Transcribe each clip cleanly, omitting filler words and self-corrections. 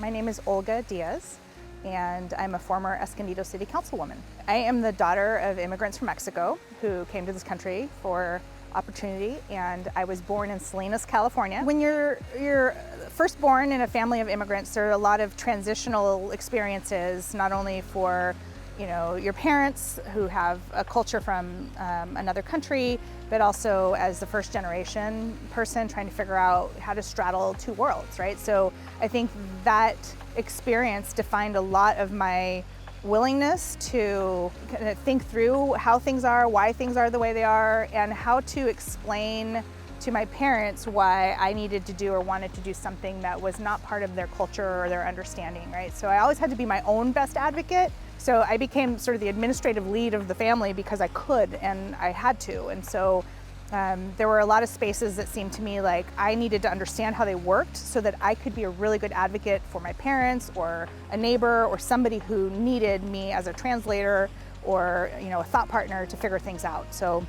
My name is Olga Diaz, and I'm a former Escondido City Councilwoman. I am the daughter of immigrants from Mexico who came to this country for opportunity, and I was born in Salinas, California. When you're first born in a family of immigrants, there are a lot of transitional experiences, not only for your parents who have a culture from another country, but also as the first generation person trying to figure out how to straddle two worlds, right? So I think that experience defined a lot of my willingness to kind of think through how things are, why things are the way they are, and how to explain to my parents why I needed to do or wanted to do something that was not part of their culture or their understanding, right? So I always had to be my own best advocate. So I became sort of the administrative lead of the family because I could and I had to. And so there were a lot of spaces that seemed to me like I needed to understand how they worked so that I could be a really good advocate for my parents or a neighbor or somebody who needed me as a translator or a thought partner to figure things out. So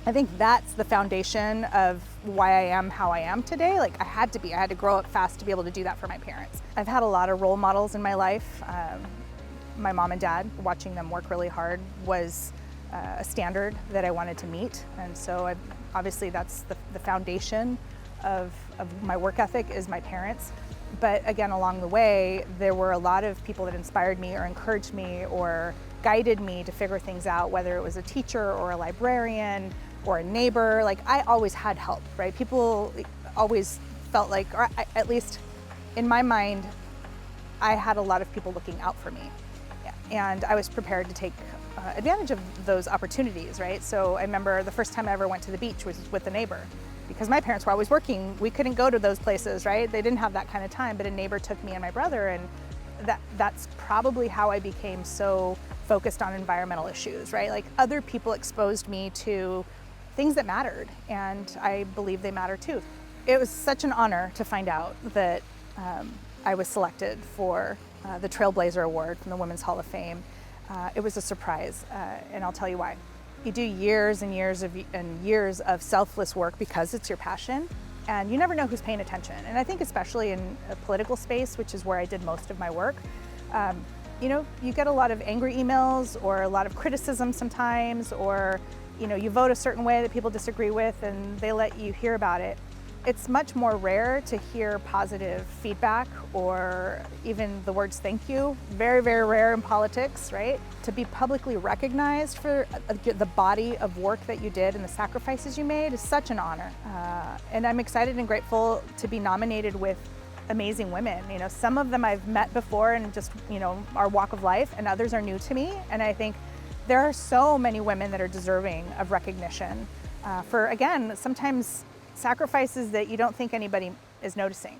I think that's the foundation of why I am how I am today. Like I had to grow up fast to be able to do that for my parents. I've had a lot of role models in my life. My mom and dad, watching them work really hard was a standard that I wanted to meet. And so obviously that's the foundation of my work ethic is my parents. But again, along the way, there were a lot of people that inspired me or encouraged me or guided me to figure things out, whether it was a teacher or a librarian or a neighbor. Like I always had help, right? People always felt like, or at least in my mind, I had a lot of people looking out for me. And I was prepared to take advantage of those opportunities, right? So I remember the first time I ever went to the beach was with a neighbor. Because my parents were always working, we couldn't go to those places, right? They didn't have that kind of time, but a neighbor took me and my brother, and that's probably how I became so focused on environmental issues, right? Like other people exposed me to things that mattered, and I believe they matter too. It was such an honor to find out that I was selected for the Trailblazer Award from the Women's Hall of Fame. It was a surprise, and I'll tell you why. You do years and years of selfless work because it's your passion, and you never know who's paying attention. And I think especially in a political space, which is where I did most of my work, you get a lot of angry emails or a lot of criticism sometimes, or you vote a certain way that people disagree with and they let you hear about it. It's much more rare to hear positive feedback or even the words thank you. Very, very rare in politics, right? To be publicly recognized for the body of work that you did and the sacrifices you made is such an honor. And I'm excited and grateful to be nominated with amazing women. Some of them I've met before in just, our walk of life, and others are new to me. And I think there are so many women that are deserving of recognition for, again, sometimes sacrifices that you don't think anybody is noticing.